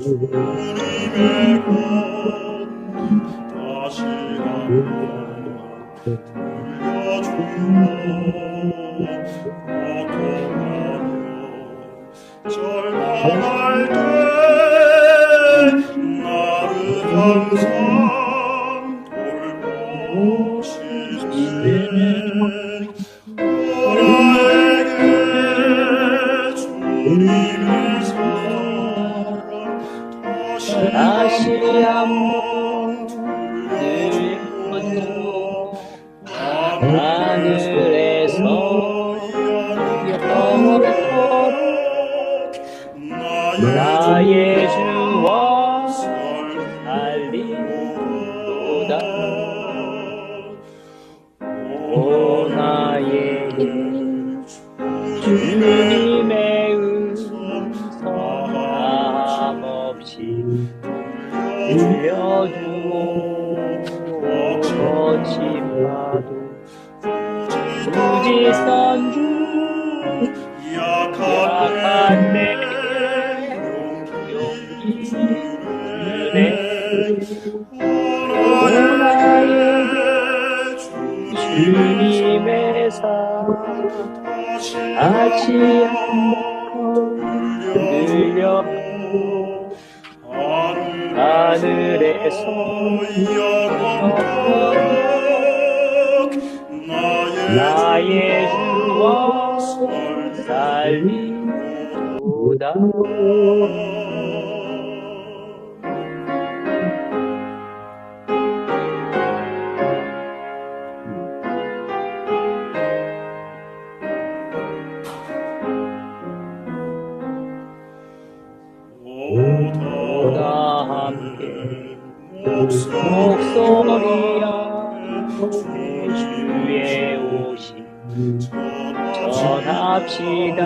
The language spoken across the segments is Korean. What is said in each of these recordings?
주님의 것 다시 한번 들려주어 절망할 때 나를 항상 돌보시네 너에게 주님의 사랑 다시 한번 들려주어 하늘에서 영원토록 나의 주와 살리도다. 오 나의 주님의 음성 함없이 들려주오. 거친 파도 부지선 주 약한 내 용기 주네. 나에게 주님의 사랑 다시 한번 들려주오. 하늘에서 나의 주와 살리도다. 오다 함께 목소리야 주의 오심 전합시다.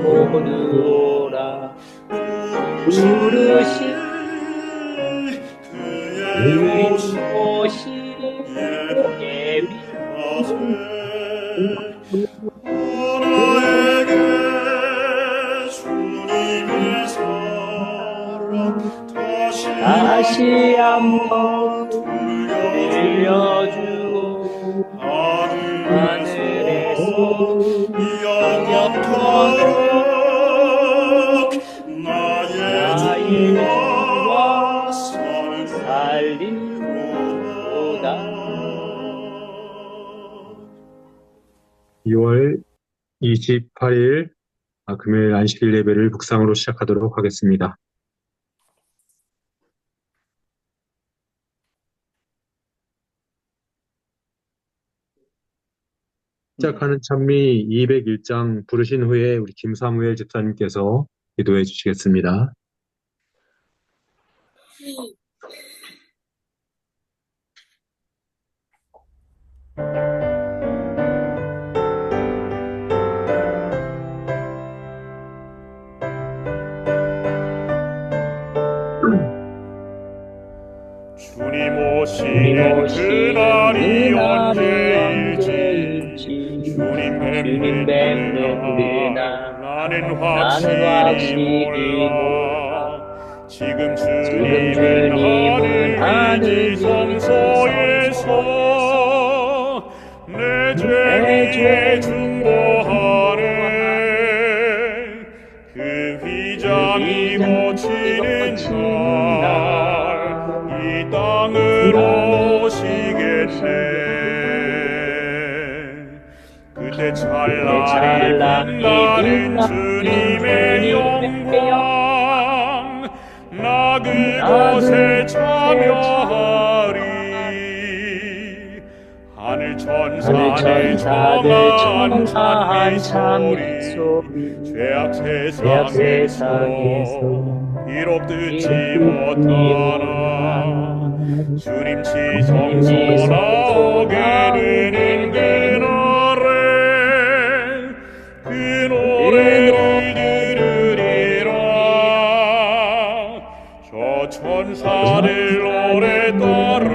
모두 오라 부르신 그의 오심 예비 나에게 주님의 사랑 다시 한번 들려주오. 하늘에서 영원토록 나의 주와 살리도다. 2월 28일 금요일 안식일 예배를 묵상으로 시작하도록 하겠습니다. 시작하는 찬미 201장 부르신 후에 우리 김사무엘 집사님께서 기도해 주시겠습니다. 주님 오시는 그날이 언제일지 주님 뵙는 그날 나는 확실히 몰라. 지금 주님은 하늘 성소에서 내 죄 중보하네. 그 휘장이 꽂히는 날 이 땅으로 오시겠네. 그때 찬란히 빛나는 주님의 영광 나 그곳에 참여하리. 하늘 천사들 청하한 찬미 소리 죄악 세상에서 비록 듣지 못하나 주님 지성소 나오게 되는 그날에 그 노래를 들으리라. 저 천사들 노래 따라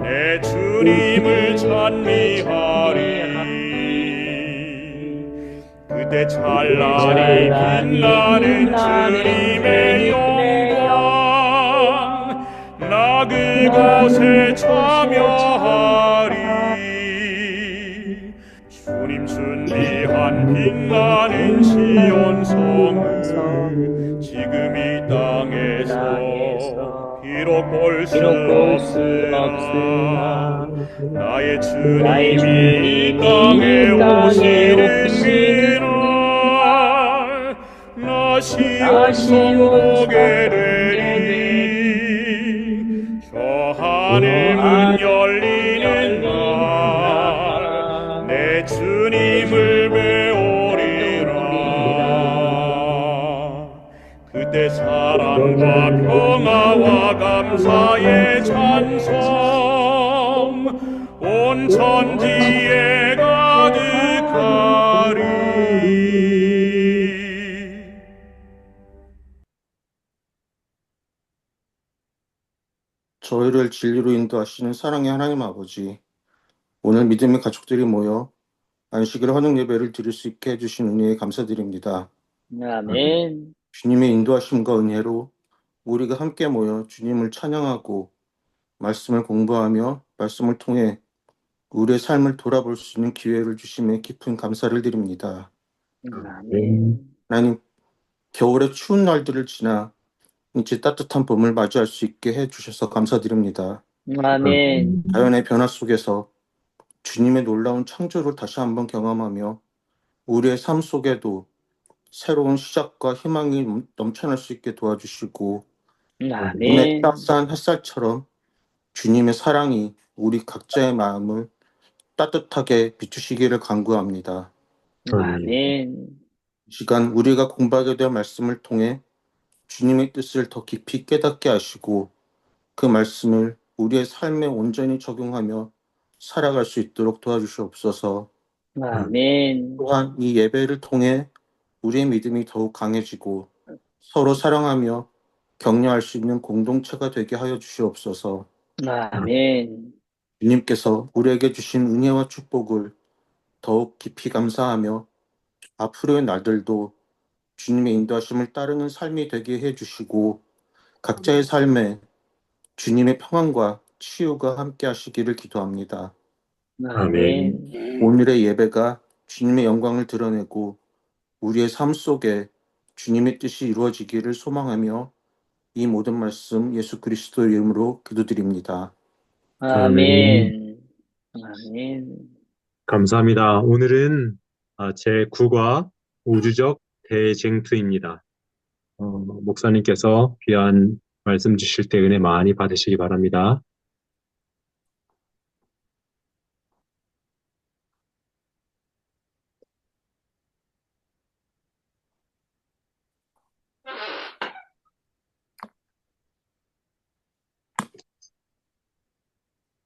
내 주님을 찬미하리. 그 그때 찬란히 빛나는 주님의 영광 나 그곳에 참여하리 주님 순리한 빛나는 시온성을 지금 이 땅에서 비록 볼 수 없으나 나의 주님이 이 땅에 오시는 그날 나 시온성 보게 되리 저 하늘 문 열리는 날 내 주님을 배우리라 그때 사랑과 평화와 감사의 찬송 온 천지에 가득하리. 저희를 진리로 인도하시는 사랑의 하나님 아버지, 오늘 믿음의 가족들이 모여 안식일 환영 예배를 드릴 수 있게 해주신 은혜에 감사드립니다. 아멘. 주님의 인도하심과 은혜로 우리가 함께 모여 주님을 찬양하고 말씀을 공부하며 말씀을 통해 우리의 삶을 돌아볼 수 있는 기회를 주심에 깊은 감사를 드립니다. 아멘. 하나님, 겨울의 추운 날들을 지나 이제 따뜻한 봄을 맞이할 수 있게 해주셔서 감사드립니다. 아멘. 자연의 변화 속에서 주님의 놀라운 창조를 다시 한번 경험하며 우리의 삶 속에도 새로운 시작과 희망이 넘쳐날 수 있게 도와주시고 눈에 아멘. 따스한 햇살처럼 주님의 사랑이 우리 각자의 마음을 따뜻하게 비추시기를 간구합니다. 아멘. 이 시간 우리가 공부하게 될 말씀을 통해 주님의 뜻을 더 깊이 깨닫게 하시고 그 말씀을 우리의 삶에 온전히 적용하며 살아갈 수 있도록 도와주시옵소서. 아멘. 또한 이 예배를 통해 우리의 믿음이 더욱 강해지고 서로 사랑하며 격려할 수 있는 공동체가 되게 하여 주시옵소서. 아멘. 주님께서 우리에게 주신 은혜와 축복을 더욱 깊이 감사하며 앞으로의 날들도 주님의 인도하심을 따르는 삶이 되게 해주시고 각자의 삶에 주님의 평안과 치유가 함께 하시기를 기도합니다. 아멘. 오늘의 예배가 주님의 영광을 드러내고 우리의 삶 속에 주님의 뜻이 이루어지기를 소망하며 이 모든 말씀 예수 그리스도의 이름으로 기도드립니다. 아멘. 아멘. 감사합니다. 오늘은 제9과 우주적 대쟁투입니다. 목사님께서 귀한 말씀 주실 때 은혜 많이 받으시기 바랍니다.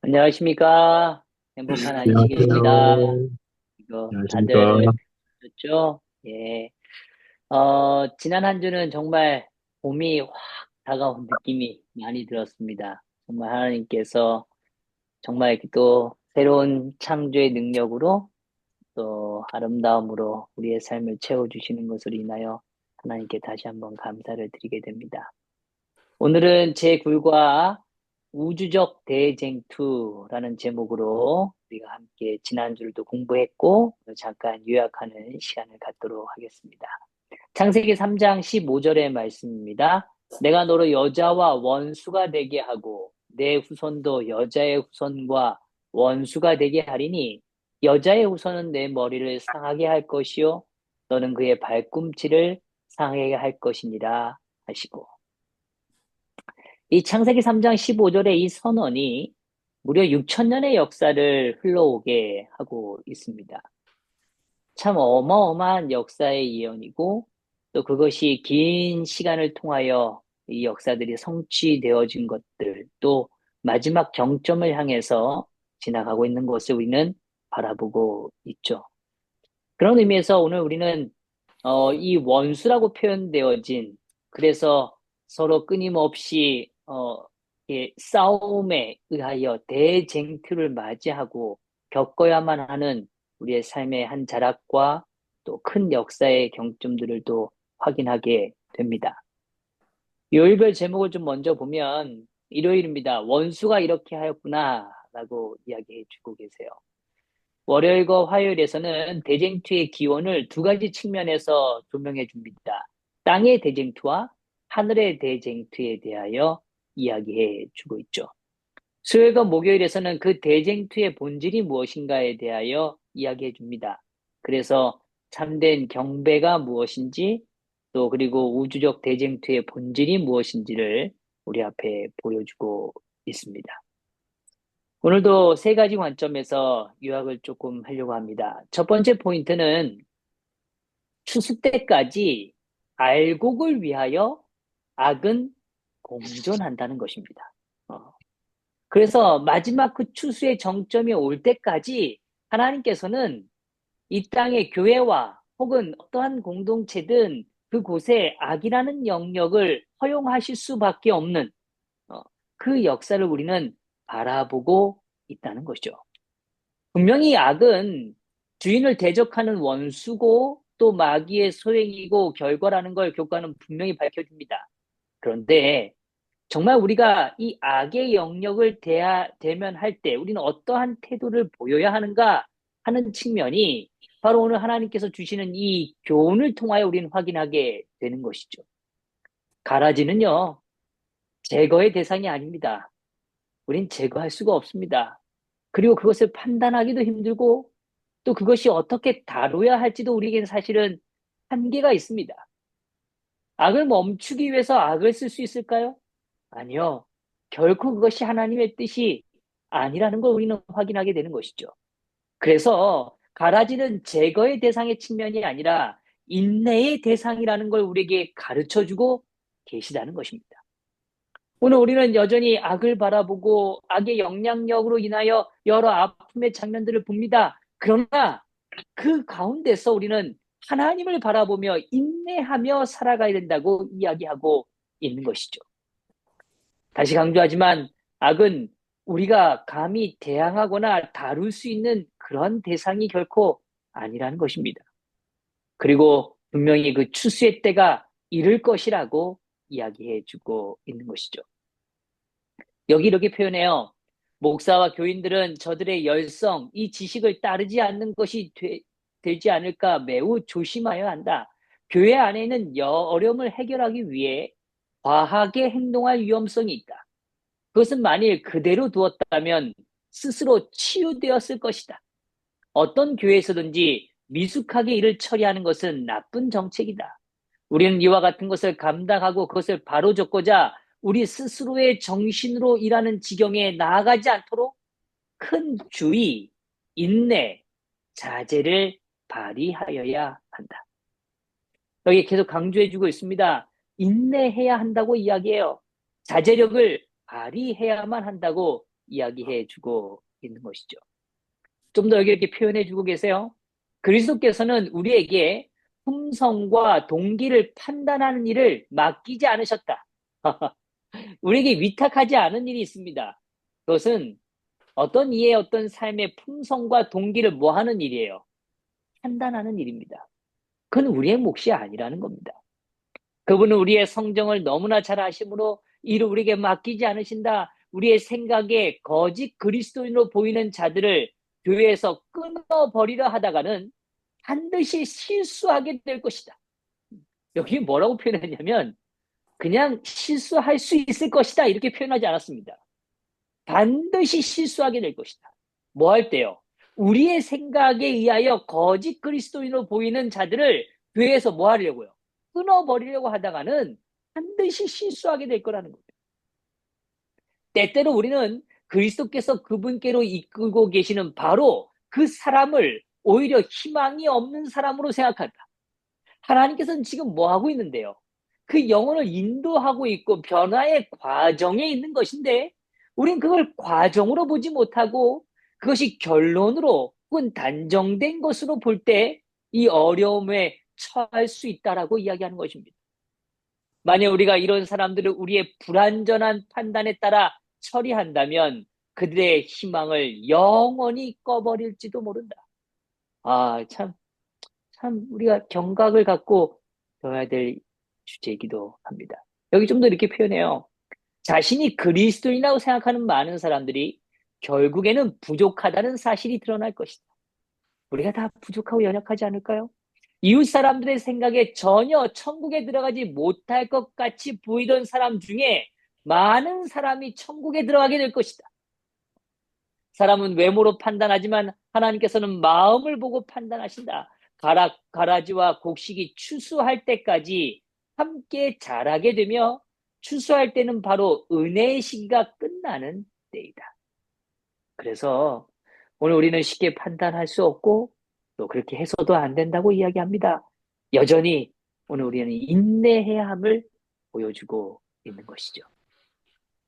안녕하십니까. 행복한 안식일입니다. 안녕하세요. 이거 안녕하십니까. 다들 좋죠? 예. 지난 한 주는 정말 봄이 확 다가온 느낌이 많이 들었습니다. 정말 하나님께서 정말 또 새로운 창조의 능력으로 또 아름다움으로 우리의 삶을 채워주시는 것을 인하여 하나님께 다시 한번 감사를 드리게 됩니다. 오늘은 제9과 우주적 대쟁투라는 제목으로 우리가 함께 지난주도 공부했고 잠깐 요약하는 시간을 갖도록 하겠습니다. 창세기 3장 15절의 말씀입니다. 내가 너로 여자와 원수가 되게 하고 내 후손도 여자의 후손과 원수가 되게 하리니 여자의 후손은 내 머리를 상하게 할 것이요 너는 그의 발꿈치를 상하게 할 것이니라 하시고 이 창세기 3장 15절의 이 선언이 무려 6,000년의 역사를 흘러오게 하고 있습니다. 참 어마어마한 역사의 예언이고 또 그것이 긴 시간을 통하여 이 역사들이 성취되어진 것들 또 마지막 정점을 향해서 지나가고 있는 것을 우리는 바라보고 있죠. 그런 의미에서 오늘 우리는 이 원수라고 표현되어진 그래서 서로 끊임없이 싸움에 의하여 대쟁투를 맞이하고 겪어야만 하는 우리의 삶의 한 자락과 또 큰 역사의 경점들을 또 확인하게 됩니다. 요일별 제목을 좀 먼저 보면 일요일입니다. 원수가 이렇게 하였구나 라고 이야기해 주고 계세요. 월요일과 화요일에서는 대쟁투의 기원을 두 가지 측면에서 조명해 줍니다. 땅의 대쟁투와 하늘의 대쟁투에 대하여 이야기해 주고 있죠. 수요일과 목요일에서는 그 대쟁투의 본질이 무엇인가에 대하여 이야기해 줍니다. 그래서 참된 경배가 무엇인지 또 그리고 우주적 대쟁투의 본질이 무엇인지를 우리 앞에 보여주고 있습니다. 오늘도 세 가지 관점에서 요약을 조금 하려고 합니다. 첫 번째 포인트는 추수 때까지 알곡을 위하여 악은 공존한다는 것입니다. 그래서 마지막 그 추수의 정점이 올 때까지 하나님께서는 이 땅의 교회와 혹은 어떠한 공동체든 그곳에 악이라는 영역을 허용하실 수밖에 없는 그 역사를 우리는 바라보고 있다는 것이죠. 분명히 악은 주인을 대적하는 원수고 또 마귀의 소행이고 결과라는 걸 교과는 분명히 밝혀줍니다. 그런데 정말 우리가 이 악의 영역을 대면할 때 우리는 어떠한 태도를 보여야 하는가 하는 측면이 바로 오늘 하나님께서 주시는 이 교훈을 통하여 우리는 확인하게 되는 것이죠. 가라지는요, 제거의 대상이 아닙니다. 우린 제거할 수가 없습니다. 그리고 그것을 판단하기도 힘들고 또 그것이 어떻게 다뤄야 할지도 우리에게는 사실은 한계가 있습니다. 악을 멈추기 위해서 악을 쓸 수 있을까요? 아니요. 결코 그것이 하나님의 뜻이 아니라는 걸 우리는 확인하게 되는 것이죠. 그래서 가라지는 제거의 대상의 측면이 아니라 인내의 대상이라는 걸 우리에게 가르쳐주고 계시다는 것입니다. 오늘 우리는 여전히 악을 바라보고 악의 영향력으로 인하여 여러 아픔의 장면들을 봅니다. 그러나 그 가운데서 우리는 하나님을 바라보며 인내하며 살아가야 된다고 이야기하고 있는 것이죠. 다시 강조하지만 악은 우리가 감히 대항하거나 다룰 수 있는 그런 대상이 결코 아니라는 것입니다. 그리고 분명히 그 추수의 때가 이를 것이라고 이야기해 주고 있는 것이죠. 여기 이렇게 표현해요. 목사와 교인들은 저들의 열성, 이 지식을 따르지 않는 것이 되지 않을까 매우 조심하여야 한다. 교회 안에는 어려움을 해결하기 위해 과하게 행동할 위험성이 있다. 그것은 만일 그대로 두었다면 스스로 치유되었을 것이다. 어떤 교회에서든지 미숙하게 일을 처리하는 것은 나쁜 정책이다. 우리는 이와 같은 것을 감당하고 그것을 바로잡고자 우리 스스로의 정신으로 일하는 지경에 나아가지 않도록 큰 주의, 인내, 자제를 발휘하여야 한다. 여기 계속 강조해주고 있습니다. 인내해야 한다고 이야기해요. 자제력을 발휘해야만 한다고 이야기해주고 있는 것이죠. 좀 더 여기 이렇게 표현해주고 계세요. 그리스도께서는 우리에게 품성과 동기를 판단하는 일을 맡기지 않으셨다. 우리에게 위탁하지 않은 일이 있습니다. 그것은 어떤 이의 어떤 삶의 품성과 동기를 뭐 하는 일이에요? 판단하는 일입니다. 그건 우리의 몫이 아니라는 겁니다. 그분은 우리의 성정을 너무나 잘 아심으로 이를 우리에게 맡기지 않으신다. 우리의 생각에 거짓 그리스도인으로 보이는 자들을 교회에서 끊어버리려 하다가는 반드시 실수하게 될 것이다. 여기 뭐라고 표현했냐면 그냥 실수할 수 있을 것이다 이렇게 표현하지 않았습니다. 반드시 실수하게 될 것이다. 뭐 할 때요? 우리의 생각에 의하여 거짓 그리스도인으로 보이는 자들을 교회에서 뭐 하려고요? 끊어버리려고 하다가는 반드시 실수하게 될 거라는 겁니다. 때때로 우리는 그리스도께서 그분께로 이끌고 계시는 바로 그 사람을 오히려 희망이 없는 사람으로 생각한다. 하나님께서는 지금 뭐 하고 있는데요? 그 영혼을 인도하고 있고 변화의 과정에 있는 것인데 우린 그걸 과정으로 보지 못하고 그것이 결론으로 혹은 단정된 것으로 볼 때 이 어려움에 처할 수 있다라고 이야기하는 것입니다. 만약 우리가 이런 사람들을 우리의 불완전한 판단에 따라 처리한다면 그들의 희망을 영원히 꺼버릴지도 모른다. 참 참 우리가 경각을 갖고 배워야 될 주제이기도 합니다. 여기 좀 더 이렇게 표현해요. 자신이 그리스도인이라고 생각하는 많은 사람들이 결국에는 부족하다는 사실이 드러날 것이다. 우리가 다 부족하고 연약하지 않을까요? 이웃 사람들의 생각에 전혀 천국에 들어가지 못할 것 같이 보이던 사람 중에 많은 사람이 천국에 들어가게 될 것이다. 사람은 외모로 판단하지만 하나님께서는 마음을 보고 판단하신다. 가라지와 곡식이 추수할 때까지 함께 자라게 되며 추수할 때는 바로 은혜의 시기가 끝나는 때이다. 그래서 오늘 우리는 쉽게 판단할 수 없고 또 그렇게 해서도 안 된다고 이야기합니다. 여전히 오늘 우리는 인내해야 함을 보여주고 있는 것이죠.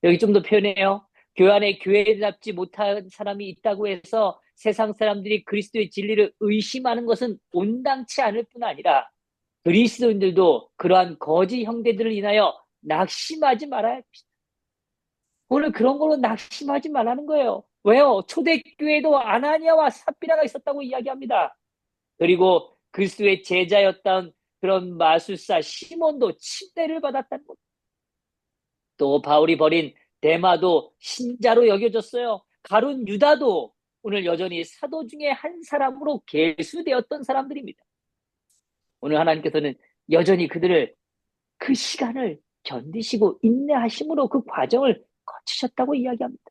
여기 좀 더 표현해요. 교회 안에 교회를 잡지 못한 사람이 있다고 해서 세상 사람들이 그리스도의 진리를 의심하는 것은 온당치 않을 뿐 아니라 그리스도인들도 그러한 거짓 형제들을 인하여 낙심하지 말아야 합니다. 오늘 그런 걸로 낙심하지 말라는 거예요. 왜요? 초대교회도 아나니아와 삽비라가 있었다고 이야기합니다. 그리고 그리스도의 제자였던 그런 마술사 시몬도 침례를 받았다는 것. 또 바울이 버린 데마도 신자로 여겨졌어요. 가룟 유다도 오늘 여전히 사도 중에 한 사람으로 계수되었던 사람들입니다. 오늘 하나님께서는 여전히 그들을 그 시간을 견디시고 인내하심으로 그 과정을 거치셨다고 이야기합니다.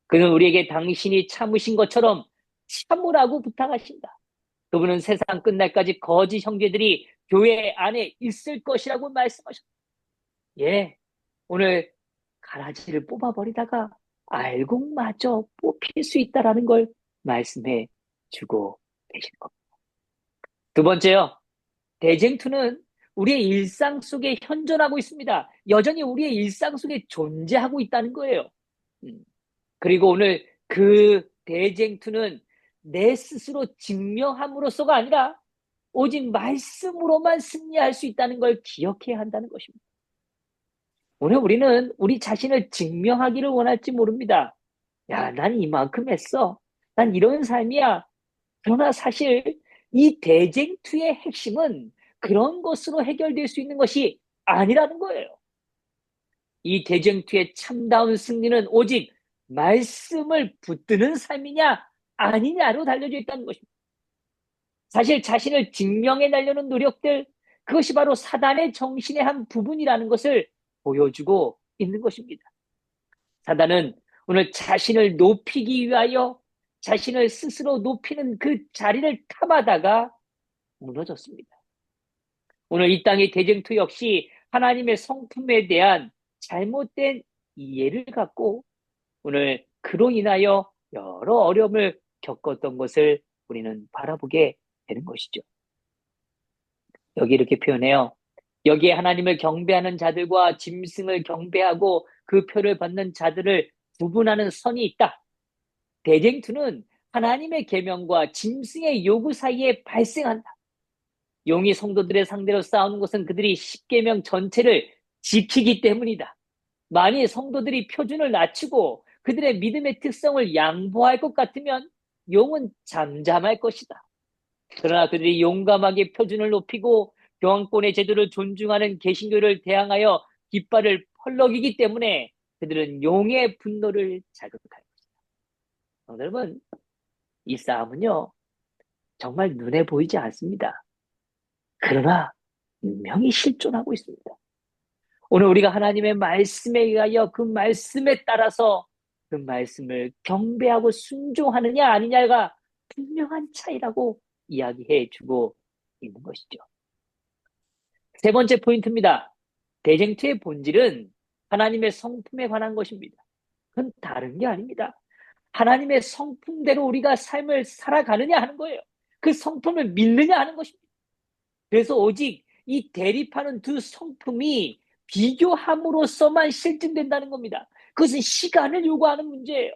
그는 우리에게 당신이 참으신 것처럼 참으라고 부탁하신다. 그분은 세상 끝날까지 거짓 형제들이 교회 안에 있을 것이라고 말씀하셨다. 예, 오늘 가라지를 뽑아버리다가 알곡마저 뽑힐 수 있다라는 걸 말씀해 주고 계신 겁니다. 두 번째요. 대쟁투는 우리의 일상 속에 현존하고 있습니다. 여전히 우리의 일상 속에 존재하고 있다는 거예요. 그리고 오늘 그 대쟁투는 내 스스로 증명함으로써가 아니라 오직 말씀으로만 승리할 수 있다는 걸 기억해야 한다는 것입니다. 오늘 우리는 우리 자신을 증명하기를 원할지 모릅니다. 야, 난 이만큼 했어. 난 이런 삶이야. 그러나 사실 이 대쟁투의 핵심은 그런 것으로 해결될 수 있는 것이 아니라는 거예요. 이 대쟁투의 참다운 승리는 오직 말씀을 붙드는 삶이냐 아니냐로 달려져 있다는 것입니다. 사실 자신을 증명해내려는 노력들, 그것이 바로 사단의 정신의 한 부분이라는 것을 보여주고 있는 것입니다. 사단은 오늘 자신을 높이기 위하여 자신을 스스로 높이는 그 자리를 탐하다가 무너졌습니다. 오늘 이 땅의 대쟁투 역시 하나님의 성품에 대한 잘못된 이해를 갖고 오늘 그로 인하여 여러 어려움을 겪었던 것을 우리는 바라보게 되는 것이죠. 여기 이렇게 표현해요. 여기에 하나님을 경배하는 자들과 짐승을 경배하고 그 표를 받는 자들을 구분하는 선이 있다. 대쟁투는 하나님의 계명과 짐승의 요구 사이에 발생한다. 용이 성도들의 상대로 싸우는 것은 그들이 십계명 전체를 지키기 때문이다. 만일 성도들이 표준을 낮추고 그들의 믿음의 특성을 양보할 것 같으면 용은 잠잠할 것이다. 그러나 그들이 용감하게 표준을 높이고 교황권의 제도를 존중하는 개신교를 대항하여 깃발을 펄럭이기 때문에 그들은 용의 분노를 자극할 것이다. 여러분, 이 싸움은요, 정말 눈에 보이지 않습니다. 그러나 분명히 실존하고 있습니다. 오늘 우리가 하나님의 말씀에 의하여 그 말씀에 따라서 그 말씀을 경배하고 순종하느냐 아니냐가 분명한 차이라고 이야기해 주고 있는 것이죠. 세 번째 포인트입니다. 대쟁투의 본질은 하나님의 성품에 관한 것입니다. 그건 다른 게 아닙니다. 하나님의 성품대로 우리가 삶을 살아가느냐 하는 거예요. 그 성품을 믿느냐 하는 것입니다. 그래서 오직 이 대립하는 두 성품이 비교함으로써만 실증된다는 겁니다. 그것은 시간을 요구하는 문제예요.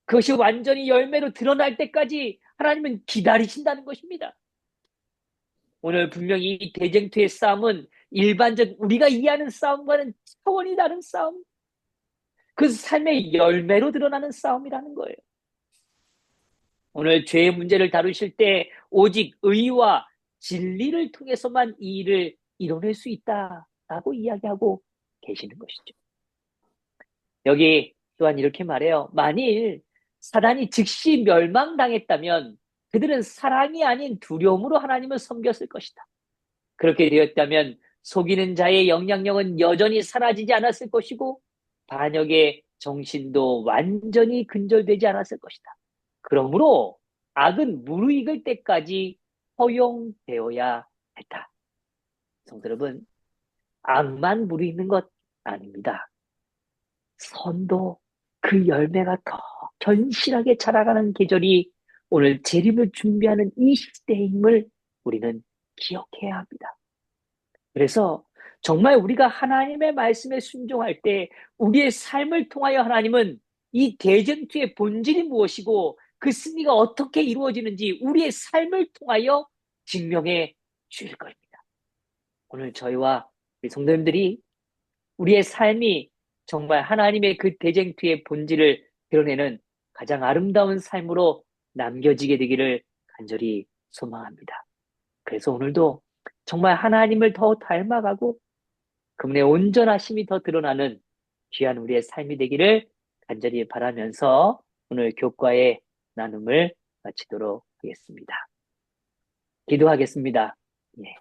그것이 완전히 열매로 드러날 때까지 하나님은 기다리신다는 것입니다. 오늘 분명히 이 대쟁투의 싸움은 일반적 우리가 이해하는 싸움과는 차원이 다른 싸움, 그 삶의 열매로 드러나는 싸움이라는 거예요. 오늘 죄의 문제를 다루실 때 오직 의와 진리를 통해서만 이 일을 이뤄낼 수 있다라고 이야기하고 계시는 것이죠. 여기 또한 이렇게 말해요. 만일 사단이 즉시 멸망당했다면 그들은 사랑이 아닌 두려움으로 하나님을 섬겼을 것이다. 그렇게 되었다면 속이는 자의 영향력은 여전히 사라지지 않았을 것이고 반역의 정신도 완전히 근절되지 않았을 것이다. 그러므로 악은 무르익을 때까지 허용되어야 했다. 성도 여러분, 악만 무르익는 것 아닙니다. 선도 그 열매가 더 견실하게 자라가는 계절이 오늘 재림을 준비하는 이 시대임을 우리는 기억해야 합니다. 그래서 정말 우리가 하나님의 말씀에 순종할 때 우리의 삶을 통하여 하나님은 이 대전투의 본질이 무엇이고 그 승리가 어떻게 이루어지는지 우리의 삶을 통하여 증명해 주실 것입니다. 오늘 저희와 우리 성도님들이 우리의 삶이 정말 하나님의 그 대쟁투의 본질을 드러내는 가장 아름다운 삶으로 남겨지게 되기를 간절히 소망합니다. 그래서 오늘도 정말 하나님을 더 닮아가고 그분의 온전하심이 더 드러나는 귀한 우리의 삶이 되기를 간절히 바라면서 오늘 교과의 나눔을 마치도록 하겠습니다. 기도하겠습니다. 예.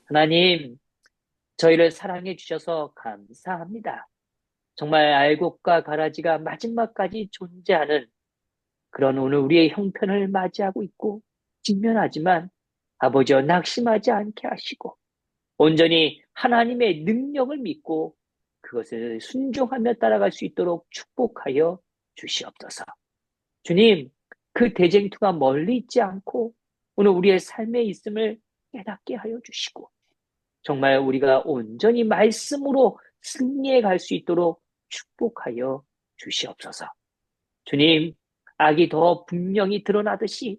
하나님, 저희를 사랑해 주셔서 감사합니다. 정말 알곡과 가라지가 마지막까지 존재하는 그런 오늘 우리의 형편을 맞이하고 있고 직면하지만 아버지여 낙심하지 않게 하시고 온전히 하나님의 능력을 믿고 그것을 순종하며 따라갈 수 있도록 축복하여 주시옵소서. 주님, 그 대쟁투가 멀리 있지 않고 오늘 우리의 삶에 있음을 깨닫게 하여 주시고 정말 우리가 온전히 말씀으로 승리해 갈 수 있도록 축복하여 주시옵소서. 주님, 악이 더 분명히 드러나듯이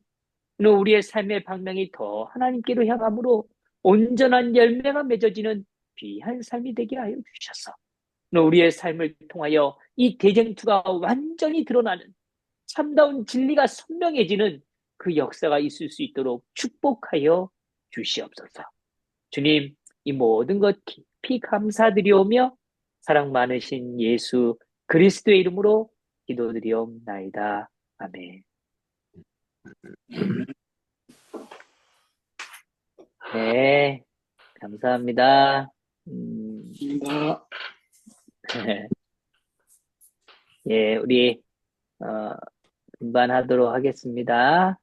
오늘 우리의 삶의 방향이 더 하나님께로 향함으로 온전한 열매가 맺어지는 귀한 삶이 되게 하여 주셔서 오늘 우리의 삶을 통하여 이 대쟁투가 완전히 드러나는 참다운 진리가 선명해지는 그 역사가 있을 수 있도록 축복하여 주시옵소서. 주님, 이 모든 것 깊이 감사드리오며 사랑 많으신 예수 그리스도의 이름으로 기도드리옵나이다. 아멘. 네, 감사합니다. 예, 우리 분반하도록 하겠습니다.